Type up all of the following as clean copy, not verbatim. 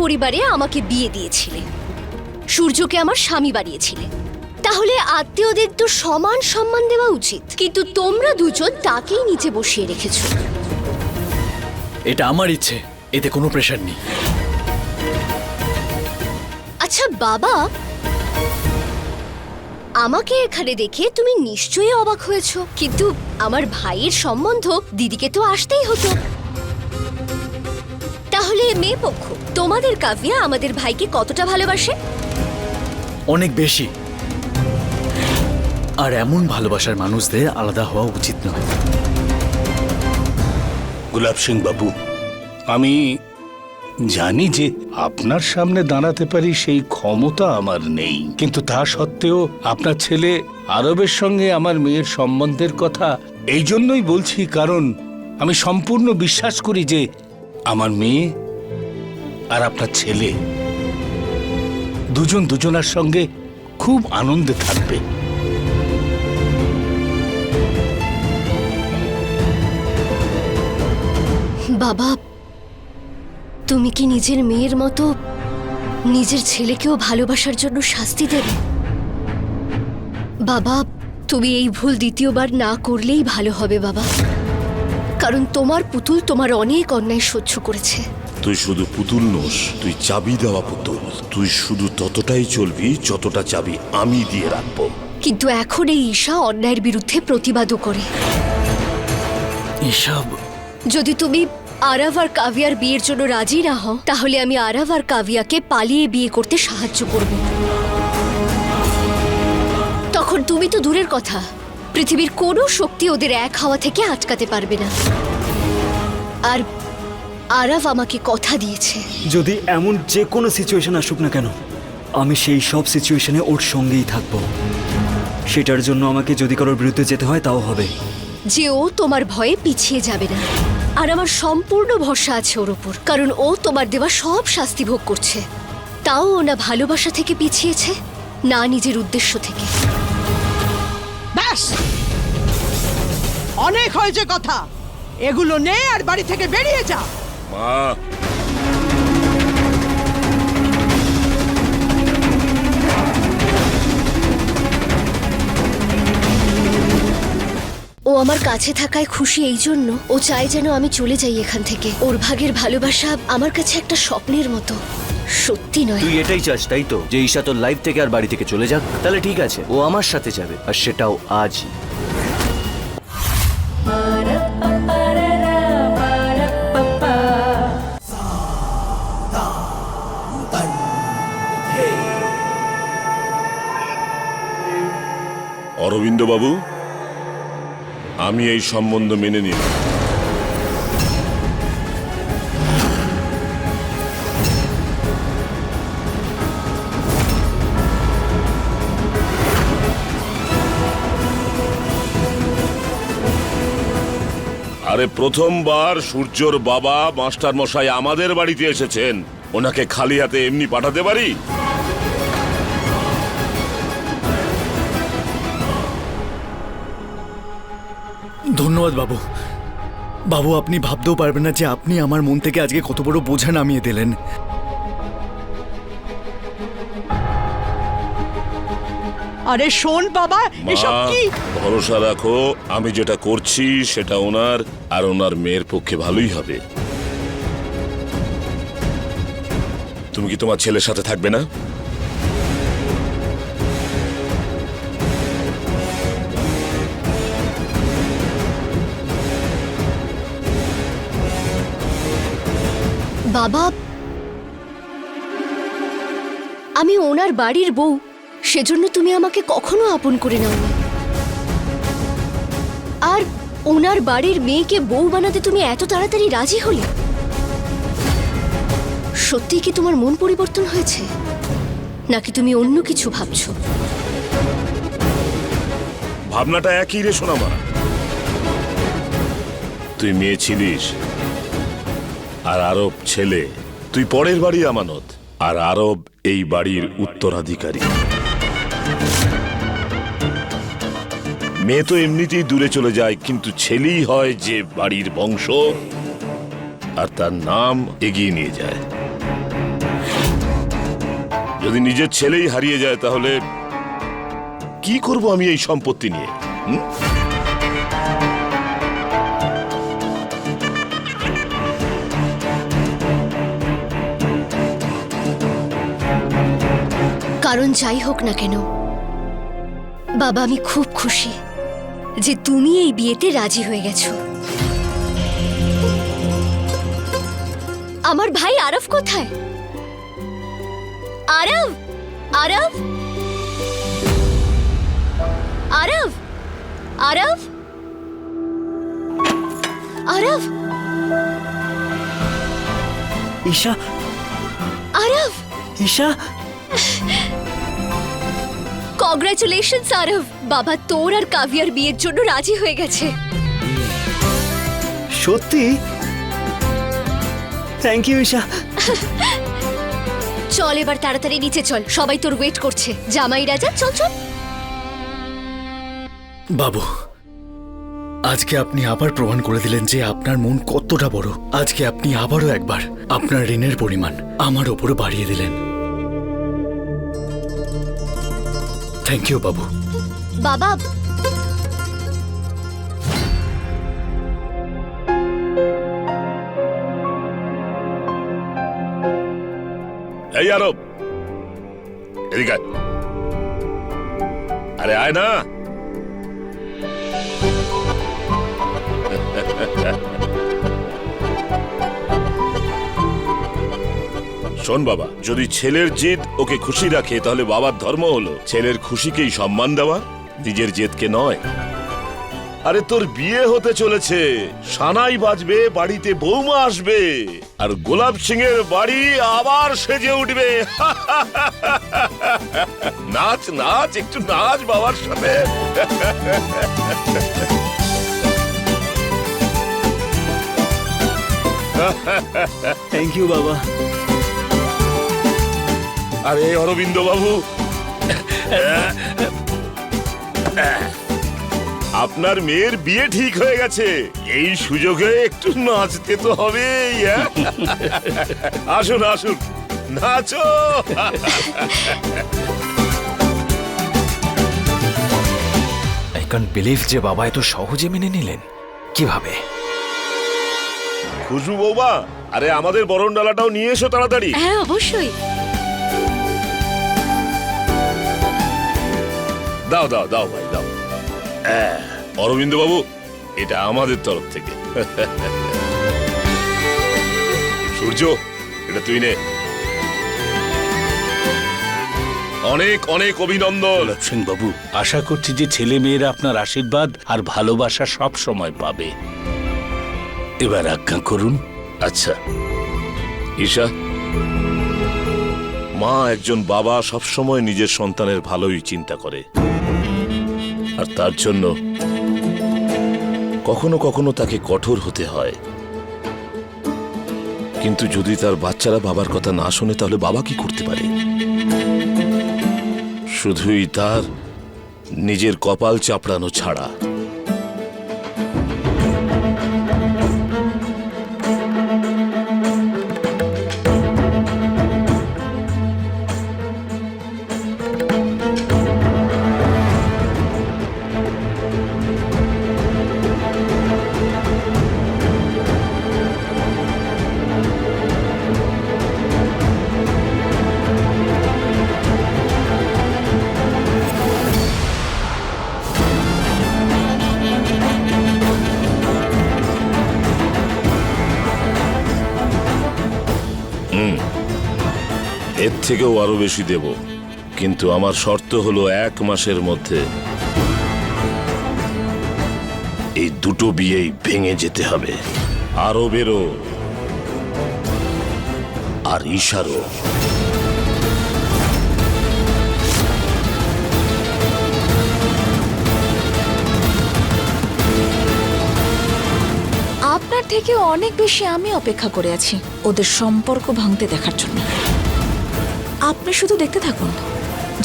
পরিবারে আমাকে বিয়ে দিয়েছিলে, সূর্যকে আমার স্বামী বানিয়েছিলে, তাহলে আত্মীয়দের তো সমান সম্মান দেওয়া উচিত। কিন্তু তোমরা দুজন তাকেই নিচে বসিয়ে রেখেছো। এটা আমার ইচ্ছে, এতে কোনো প্রেশার নেই। আচ্ছা বাবা, আমাকে এখানে দেখে তুমি নিশ্চয়ই অবাক হয়েছো, কিন্তু আমার ভাইয়ের সম্বন্ধ দিদিকে তো আসতেই হতো। তাহলে মেয়ে পক্ষ, তোমাদের কাভিয়া আমাদের ভাইকে কতটা ভালোবাসে? অনেক বেশি। আর এমন ভালোবাসার মানুষদের আলাদা হওয়া উচিত নয়। গুলাব সিং বাবু, আমি জানি যে আপনার সামনে দাঁড়াতে পারি সেই ক্ষমতা আমার নেই, কিন্তু তা সত্ত্বেও আপনার ছেলে আরবের সঙ্গে আমার মেয়ের সম্বন্ধের কথা এই জন্যই বলছি, কারণ আমি সম্পূর্ণ বিশ্বাস করি যে আমার মেয়ে আর আপনার ছেলে দুজন দুজনার সঙ্গে খুব আনন্দে থাকবে। বাবা, তুমি কি নিজের মেয়ের মতো নিজের ছেলেকেও ভালোবাসার জন্য শাস্তি দেবে? বাবা, তুমি এই ভুল দ্বিতীয়বার না করলেই ভালো হবে বাবা, কারণ তোমার পুতুল তোমার অনেক অন্যায় সহ্য করেছে। তুই শুধু পুতুল নোস, তুই চাবি দেওয়া পুতুল। তুই শুধু ততটাই চলবি যতটা চাবি আমি দিয়ে রাখবো। কিন্তু এখন এই ঈশা অন্যায়ের বিরুদ্ধে প্রতিবাদও করে। এসব যদি তুমি আরাভ আর কাভিয়ার বিয়ের জন্য রাজি না হও, তাহলে আমি আরাভ আর কাভিয়াকে পালিয়ে বিয়ে করতে সাহায্য করব। তখন তুমি তো দূরের কথা, পৃথিবীর কোনো শক্তি ওদের এক হওয়া থেকে আটকাতে পারবে না। আর আরাভ আমাকে কথা দিয়েছে, যদি এমন যে কোনো সিচুয়েশন আসুক না কেন, আমি সেই সব সিচুয়েশনে ওর সঙ্গেই থাকব। সেটার জন্য আমাকে যদি কারোর বিরুদ্ধে যেতে হয় তাও হবে। যে ও তোমার ভয়ে পিছিয়ে যাবে না। আর আমার সম্পূর্ণ ভরসা আছে ওর ওপর, কারণ ও তোমার দেওয়া সব শাস্তি ভোগ করছে। তাও ও না ভালোবাসা থেকে পিছিয়েছে, না নিজের উদ্দেশ্য থেকে। ব্যাস, অনেক হয়েছে কথা। এগুলো নে আর বাড়ি থেকে বেরিয়ে যা। মা, ও আমার কাছে থাকায় খুশি, এই জন্য ও চায় যেন আমি চলে যাই এখান থেকে। ওর ভাগের ভালোবাসা আমার কাছে একটা স্বপ্নের মতো, সত্যি নয়। তুই এটাই চাস তাই তো, যে ঈশা তোর লাইফ থেকে আর বাড়ি থেকে চলে যাক? তাহলে ঠিক আছে, ও আমার সাথে যাবে, আর সেটাও আজই। অরবিন্দ বাবু, আমি এই সম্বন্ধ মেনে নিলাম। আরে প্রথমবার সূর্যর বাবা মাস্টার মশাই আমাদের বাড়িতে এসেছেন, ওনাকে খালি হাতে এমনি পাঠাতে পারি? ধন্যবাদ বাবু। বাবু, আপনি ভাবতেও পারবেন না যে আপনি আমার মন থেকে আজকে কত বড় বোঝা নামিয়ে দিলেন। আরে শোন বাবা, এসব মা, কি? ভরসা রাখো, আমি যেটা করছি সেটা ওনার আর ওনার মেয়ের পক্ষে ভালোই হবে। তুমি কি তোমার ছেলের সাথে থাকবে না? বাবা, আমি ওনার বাড়ির বউ, সেজন্য তুমি আমাকে কখনো আপন করে নাওনি। আর ওনার বাড়ির মেয়েকে বউ বানাতে তুমি এত তাড়াতাড়ি রাজি হলে? সত্যি কি তোমার মন পরিবর্তন হয়েছে, নাকি তুমি অন্য কিছু ভাবছো? ভাবনাটা একই রে সোনামা। তুই মেয়ে ছিলিস, আর আরব ছেলে। তুই পরের বাড়ি আমানত, আর আরব এই বাড়ির উত্তরাধিকারী। মেয়ে তো এমনিতেই দূরে চলে যায়, কিন্তু ছেলেই হয় যে বাড়ির বংশ আর তার নাম এগিয়ে নিয়ে যায়। যদি নিজের ছেলেই হারিয়ে যায় তাহলে কি করব আমি এই সম্পত্তি নিয়ে? কারণ যাই হোক না কেন বাবা, আমি খুব খুশি যে তুমি এই বিয়েতে রাজি হয়ে গেছো। আমার ভাই আরব কোথায়? আরব, আরব, আরব, আরব, আরব, ঈশা, আরব। ঈশা, কংগ্রাচুলেশনস আরব, বাবা তোর আর কাভিয়ার বিয়ের জন্য রাজি হয়ে গেছে। সত্যি? Thank you Isha. চল এবার তাড়াতাড়ি নিচে চল, সবাই তোর ওয়েট করছে। জামাই রাজা, চল চল। বাবু, আজকে আপনি আবার প্রমাণ করে দিলেন যে আপনার মন কতটা বড়। আজকে আপনি আবারও একবার আপনার ঋণের পরিমাণ আমার ওপরও বাড়িয়ে দিলেন। থ্যাংক ইউ বাবু। বাবা, এই আরব, এদিকে আয়। আরে আয় না। শোন বাবা, যদি ছেলের জেদ ওকে খুশি রাখে তাহলে বাবার ধর্ম হলো ছেলের খুশিকেই সম্মান দেওয়া, নিজের জেদকে নয়। আরে তোর বিয়ে হতে চলেছে, সানাই বাজবে, বাড়িতে বৌমা আসবে, আর গোলাপ সিং এর বাড়ি আবার সেজে উঠবে। নাচ নাচ, একটু নাচ বাবার সাথে। থ্যাংক ইউ বাবা। আরে অরবিন্দ বাবু, আপনার মেয়ের বিয়ে ঠিক হয়ে গেছে, এই সুযোগে একটু নাচতে তো হবেই। আসুন আসুন, নাচো। আই ক্যান্ট বিলিভ যে বাবা এত সহজে মেনে নিলেন। কিভাবে? খুশবু বৌমা, আরে আমাদের বরণ ডালাটাও নিয়ে এসো তাড়াতাড়ি। হ্যাঁ অবশ্যই। দাও দাও দাও ভাই দাও। অরবিন্দ বাবু, এটা আমাদের তরফ থেকে। সূর্য, এটা তুই নে। অনেক অনেক অভিনন্দন। গোলাপ সিং বাবু, আশা করছি যে ছেলে মেয়েরা আপনার আশীর্বাদ আর ভালোবাসা সব সময় পাবে। এবার আজ্ঞা করুন। আচ্ছা ঈশা, মা একজন বাবা সবসময় নিজের সন্তানের ভালোই চিন্তা করে, আর তার জন্য কখনো কখনো তাকে কঠোর হতে হয়। কিন্তু যদি তার বাচ্চারা বাবার কথা না শোনে তাহলে বাবা কি করতে পারে? শুধুই তার নিজের কপাল চাপড়ানো ছাড়া। এর থেকেও আরো বেশি দেব, কিন্তু আমার শর্ত হলো 1 মাসের মধ্যে এই দুটো বিয়েই ভেঙে যেতে হবে। আরবেরও আর ঈশারও। আপনার থেকে অনেক বেশি আমি অপেক্ষা করে আছি ওদের সম্পর্ক ভাঙতে দেখার জন্য। আপনি শুধু দেখতে থাকুন,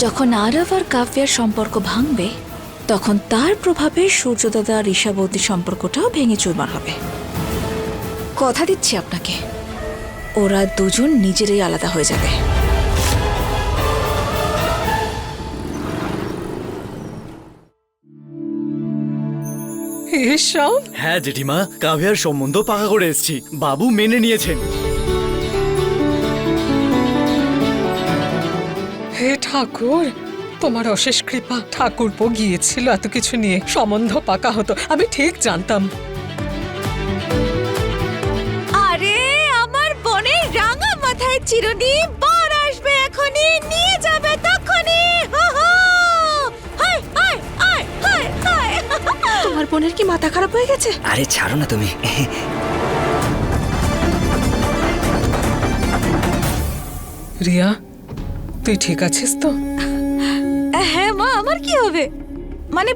যখন আরব আর কাফিয়ার সম্পর্ক ভাঙবে তখন তার প্রভাবে সূর্যদাদা আর ঈশাবতীর সম্পর্কটাও ভেঙে চুরমার হবে। কথা দিচ্ছি আপনাকে, ওরা দুজন নিজেরাই আলাদা হয়ে যাবে। এসব হ্যাঁ জেঠিমা, কাভিয়ার সম্বন্ধ পাকা করে এসেছি, বাবু মেনে নিয়েছেন। হে ঠাকুর, তোমার অশেষ কৃপা। ঠাকুরপো গিয়েছিল এত কিছু নিয়ে, সম্বন্ধ পাকা হতো, আমি ঠিক জানতাম। আরে আমার বোনের রাঙা মাথায় চিরুনি বর আসবে এখনই, নিয়ে যাবে তখনই। তোমার বোনের কি মাথা খারাপ হয়ে গেছে? আরে ছাড়ো না তুমি। রিয়া, তুই ঠিক আছিস তো? হ্যাঁ মা, আমার কি হবে? মানে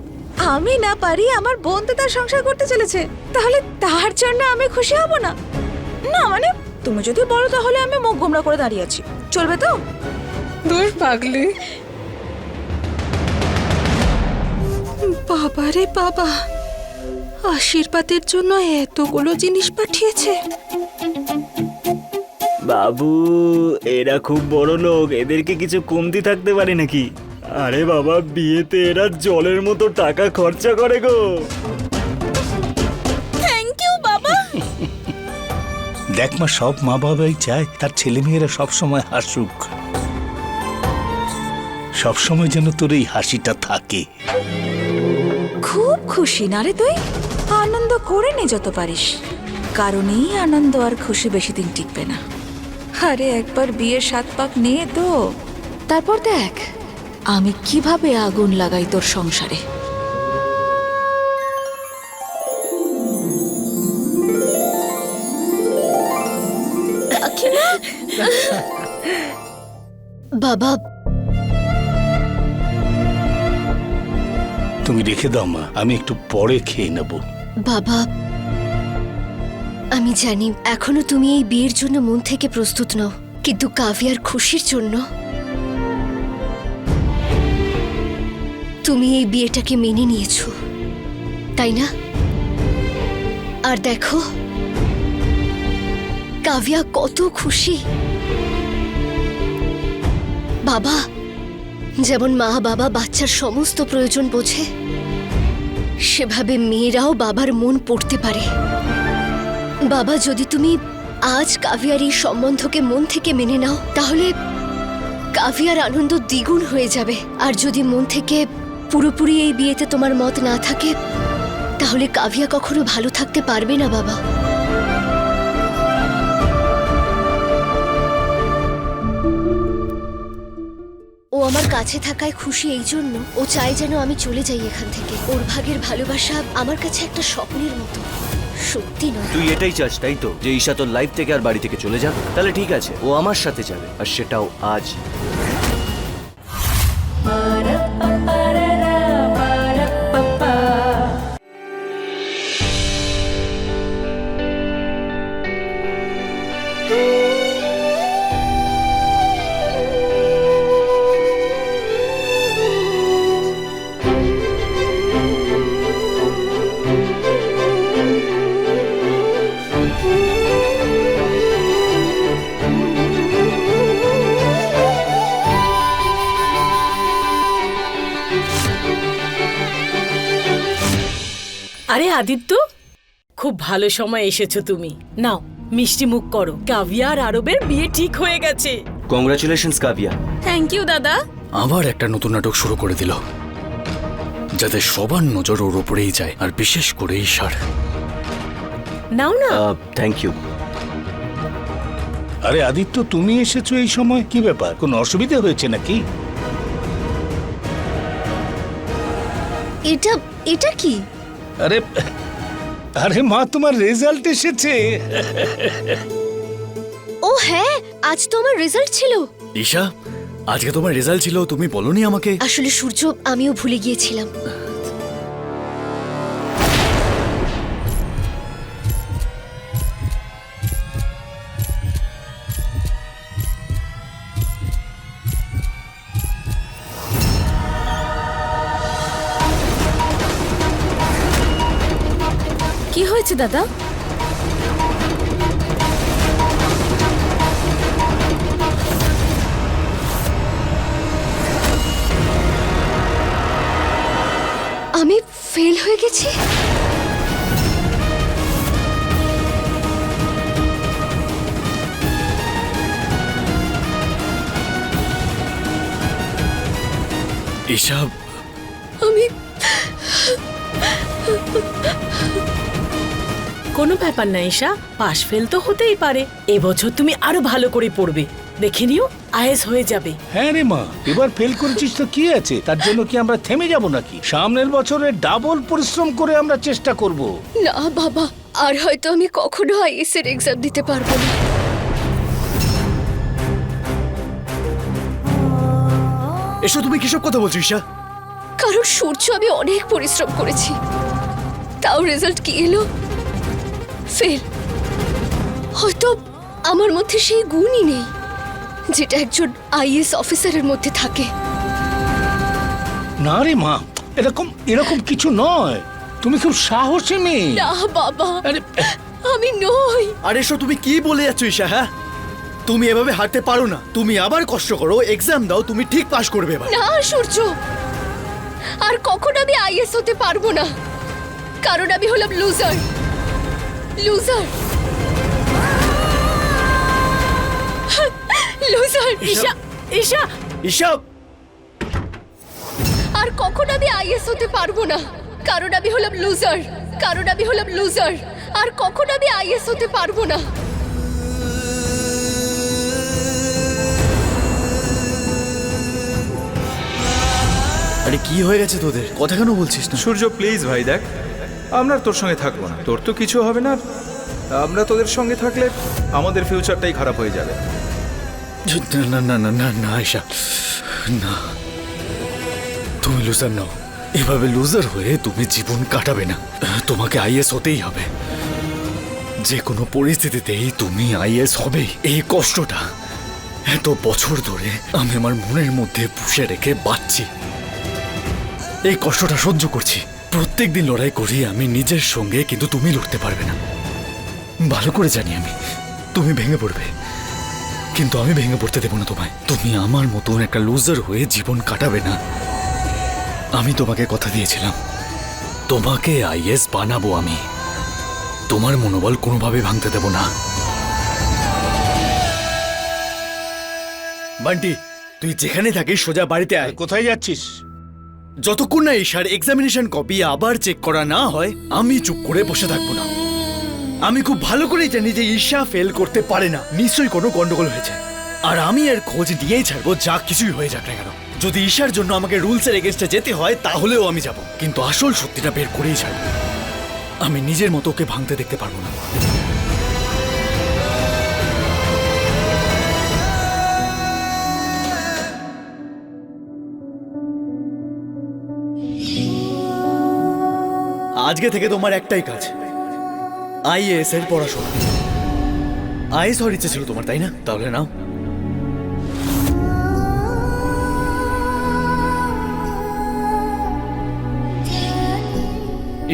আমি না পারি, আমার বোন তো তার সংসার করতে চলেছে, তাহলে তার জন্য আমি খুশি হব না? না মানে তুমি যদি বলো তাহলে আমি মুখ গোমড়া করে দাঁড়িয়ে আছি, চলবে তো? দূর পাগলি। বাবা রে বাবা, আশীর্বাদের জন্য এতগুলো জিনিস পাঠিয়েছে। বাবু, এরা খুব বড় লোক, এদেরকে কিছু কমতি থাকতে পারে নাকি? আরে বাবা, বিয়েতে এরা জলের মতো টাকা খরচা করে গো। থ্যাংক ইউ বাবা। দেখ মা, সব মা বাবাই চায় তার ছেলেমেয়েরা সবসময় হাসুক, সবসময় যেন তোর এই হাসিটা থাকে। খুব খুশি না রে তুই? আনন্দ করে নে যত পারিস, কারণ এই আনন্দ আর খুশি বেশি দিন টিকবে না। আরে একবার বিয়ের 7 পাক নিয়ে তো, তারপর দেখ আমি কিভাবে আগুন লাগাই তোর সংসারে। বাবা, তুমি রেখে দাও মা, আমি একটু পরে খেয়ে নেব। বাবা, আমি জানি এখনো তুমি এই বিয়ের জন্য মন থেকে প্রস্তুত নও, কিন্তু কাভিয়ার খুশির জন্য তুমি এই বিয়েটাকে মেনে নিয়েছো, তাই না? আর দেখো কাভিয়া কত খুশি। বাবা, যেমন মা বাবা বাচ্চার সমস্ত প্রয়োজন বোঝে, সেভাবে মেয়েরাও বাবার মন পড়তে পারে। বাবা, যদি তুমি আজ কাভিয়ার এই সম্বন্ধকে মন থেকে মেনে নাও, তাহলে কাভিয়ার আনন্দ দ্বিগুণ হয়ে যাবে। আর যদি মন থেকে পুরোপুরি এই বিয়েতে তোমার মত না থাকে, তাহলে কাভিয়া কখনো ভালো থাকতে পারবে না বাবা। ও আমার কাছে থাকায় খুশি, এই জন্য ও চায় যেন আমি চলে যাই এখান থেকে। ওর ভাগের ভালোবাসা আমার কাছে একটা স্বপ্নের মতো, সত্যি নয়। তুই এটাই চাস তাই তো, যে ঈশা তোর লাইফ থেকে আর বাড়ি থেকে চলে যাক? তাহলে ঠিক আছে, ও আমার সাথে যাবে, আর সেটাও আজ। আরে আদিত্য, খুব ভালো সময় এসেছো তুমি। নাও মিষ্টি মুখ করো, কাভিয়া আর আরবের বিয়ে ঠিক হয়ে গেছে। কংগ্রাচুলেশনস কাভিয়া। থ্যাংক ইউ দাদা। আবার একটা নতুন নাটক শুরু করে দিল, যাতে সবার নজর ওর উপরেই যায়, আর বিশেষ করে ঈশার। নাও না। Thank you. আরে আদিত্য, তুমি এসেছো এই সময়, কি ব্যাপার? কোনো অসুবিধা হয়েছে নাকি? এটা কি? আরে আরে মা, তোমার রেজাল্ট এসেছে। ও হ্যাঁ, আজ তো আমার রেজাল্ট ছিল। ঈশা, আজকে তোমার রেজাল্ট ছিল, তুমি বলনি আমাকে? আসলে সূর্য, আমিও ভুলে গিয়েছিলাম। কি হয়েছে দাদা? আমি ফেল হয়ে গেছি। এসব আমি কোনো ব্যাপার না ঈশা, পাশ ফেল তো হতেই পারে। এবছর তুমি আরো ভালো করে পড়বে, দেখে নিও আইএস হয়ে যাবে। হ্যাঁ রে মা, এবার ফেল করেছিস তো কি আছে, তার জন্য কি আমরা থেমে যাব নাকি? সামনের বছরে ডাবল পরিশ্রম করে আমরা চেষ্টা করব। না বাবা, আর হয়তো আমি কখনো আইএস এর এক্সাম দিতে পারবো না। এসব তুমি কিসব কথা বলছো ঈশা? কারণ সূর্য, আমি অনেক পরিশ্রম করেছি, তাও রেজাল্ট কি এলো? ফেল। হয়তো আমার মধ্যে সেই গুণই নেই যেটা একজন আইএস অফিসারের মধ্যে থাকে। না রে মা, এরকম এরকম কিছু নয়, তুমি খুব সাহসী মেয়ে। না বাবা, আরে আমি নই। আর এসব তুমি কি বলে যাচ্ছ ঈশা? হ্যাঁ, তুমি এভাবে হারতে পারো না। তুমি আবার কষ্ট করো, এক্সাম দাও, তুমি ঠিক পাশ করবে এবার। না সূর্য, আর কখনো আমি আইএস হতে পারবো না, কারণ আমি হলাম loser. Loser, loser. Isha, Isha, Isha, আর কখনো আমি আইএস হতে পারবো না, কারণ আমি হলাম লুজার। কারণ আমি হলাম লুজার, আর কখনো আমি আইএস হতে পারবো না। আরে কি হয়ে গেছে তোদের? কথা কেন বলছিস না? সূর্য প্লিজ ভাই দেখ, আমরা আর তোর সঙ্গে থাকবো না। তোর তো কিছু হবে না, আমরা তোদের সঙ্গে থাকলে আমাদের ফিউচারটাই খারাপ হয়ে যাবে। না না না না না ঈশা, না, তুমি লুজার নাও। এভাবে লুজার হয়ে তুমি জীবন কাটাবে না। তোমাকে আইএস হতেই হবে, যে কোনো পরিস্থিতিতেই তুমি আইএস হবেই। এই কষ্টটা এত বছর ধরে আমি আমার মনের মধ্যে পুষে রেখে বাঁচছি। এই কষ্টটা সহ্য করছি, প্রত্যেকদিন লড়াই করি আমি নিজের সঙ্গে, কিন্তু তুমি লড়তে পারবে না। ভালো করে জানি আমি তুমি ভেঙে পড়বে, কিন্তু আমি ভেঙে পড়তে দেবো না তোমায়। তুমি আমার মতন একটা লুজার হয়ে জীবন কাটাবে না। আমি তোমাকে কথা দিয়েছিলাম, তোমাকে আইএস বানাবো আমি। তোমার মনোবল কোনোভাবে ভাঙতে দেব না। বান্টি, তুই যেখানে থাকিস সোজা বাড়িতে আয়। কোথায় যাচ্ছিস? যতক্ষণ না ঈশার এক্সামিনেশন কপি আবার চেক করা না হয়, আমি চুপ করে বসে থাকবো না। আমি খুব ভালো করেই জানি যে ঈশা ফেল করতে পারে না, নিশ্চয়ই কোনো গন্ডগোল হয়েছে। আর আমি এর খোঁজ নিয়েই ছাড়বো, যা কিছুই হয়ে যাক না কেন। যদি ঈশার জন্য আমাকে রুলসের এগেনস্টে যেতে হয় তাহলেও আমি যাব, কিন্তু আসল সত্যিটা বের করেই ছাড়বো। আমি নিজের মতো ওকে ভাঙতে দেখতে পারবো না। আজকে থেকে তোমার একটাই কাজ, আইএএস এর পড়াশোনা। আইএস হওয়ার ইচ্ছে ছিল তোমার, তাই না? তাহলে নাও।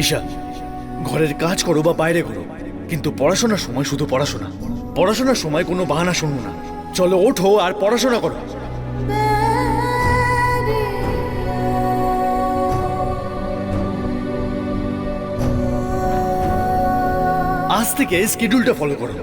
ঈশা, ঘরের কাজ করো বা বাইরে করো, কিন্তু পড়াশোনার সময় শুধু পড়াশোনা। পড়াশোনার সময় কোনো বাহানা শুনবো না। চলো ওঠো আর পড়াশোনা করো। আজ থেকে স্কেডিউলটা ফলো করো।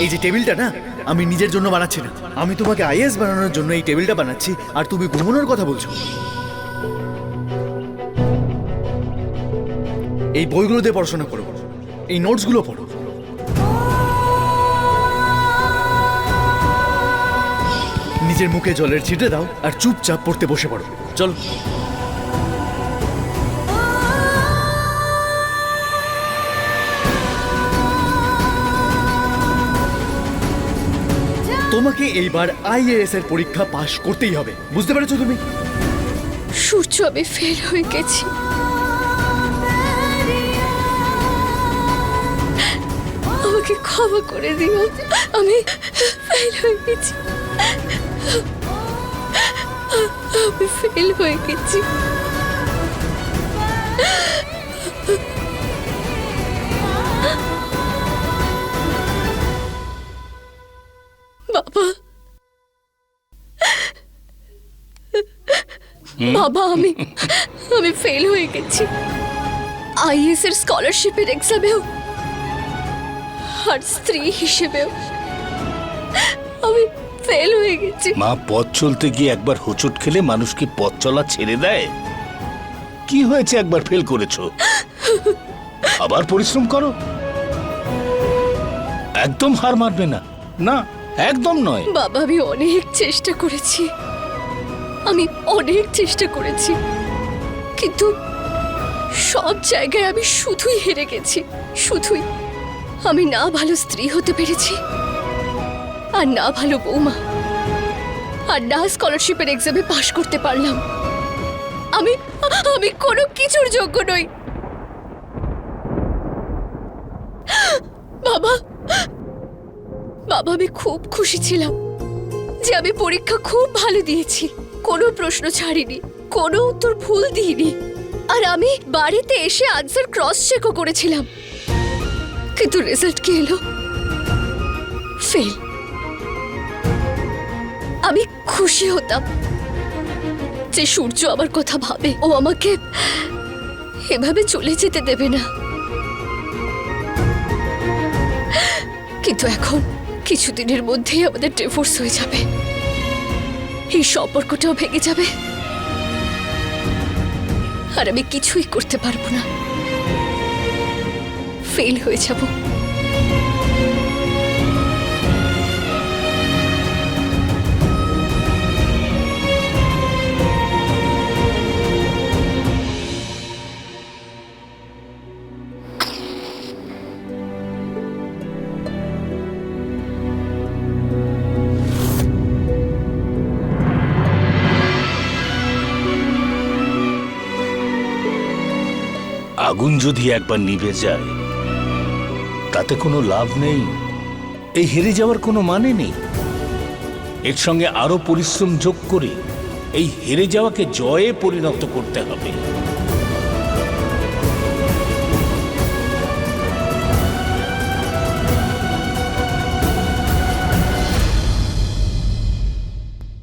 এই যে টেবিলটা না, আমি নিজের জন্য বানাচ্ছি না, আমি তোমাকে আইএস বানানোর জন্য এই টেবিলটা বানাচ্ছি। আর তুমি ঘুমানোর কথা বলছো। এই বইগুলো দিয়ে পড়াশোনা করো, এই নোটসগুলো পড়ো। নিজের মুখে জলের ছিটে দাও আর চুপচাপ পড়তে বসে পড়ো। চলো। তোমাকে এইবার আইএএস এর পরীক্ষা পাশ করতেই হবে, বুঝতে পেরেছো তুমি? সূর্য, আমি ফেল হয়ে গেছি। আমাকে ক্ষমা করে দিও, আমি ফেল হয়ে গেছি। আমি ফেল হয়ে গেছি। বাবা, বাবা, আমি ফেল হয়ে গেছি। আইএস এর স্কলারশিপের এক্সামেও আর স্ত্রী হিসেবেও আমি ফেল হয়ে গেছি। মা, পথ চলতে গিয়ে একবার হোঁচট খেলে মানুষ কি পথ চলা ছেড়ে দেয়? কি হয়েছে, একবার ফেল করেছো, আবার পরিশ্রম করো। একদম হার মানবে না, না একদম নয়। বাবা, আমি অনেক চেষ্টা করেছি, আমি অনেক চেষ্টা করেছি, কিন্তু সব জায়গায় আমি শুধুই হেরে গেছি, শুধুই। আমি না ভালো স্ত্রী হতে পেরেছি, আর না ভালো বৌমা, আর না স্কলারশিপের এক্সামে পাশ করতে পারলাম। আমি আমি কোনো কিছুর যোগ্য নই। বাবা, বাবা, আমি খুব খুশি ছিলাম যে আমি পরীক্ষা খুব ভালো দিয়েছি, কোনো প্রশ্ন ছাড়িনি, কোনো উত্তর ভুল দিইনি, আর আমি বাড়িতে এসে আনসার ক্রস চেকও করেছিলাম। কিন্তু রেজাল্ট কি এলো? ফেল। আমি খুশি হতাম যে সূর্য আমার কথা ভাবে, ও আমাকে এভাবে চলে যেতে দেবে না। কিন্তু এখন কিছুদিনের মধ্যেই আমাদের ডিভোর্স হয়ে যাবে, এই সম্পর্কটাও ভেঙে যাবে, আর আমি কিছুই করতে পারবো না, ফেল হয়ে যাব। আগুন যদি একবার নিভে যায় তাতে কোনো লাভ নেই, এই হেরে যাওয়ার কোনো মানে নেই। এর সঙ্গে আরো পরিশ্রম যোগ করে এই হেরে যাওয়াকে জয়ে পরিণত করতে হবে।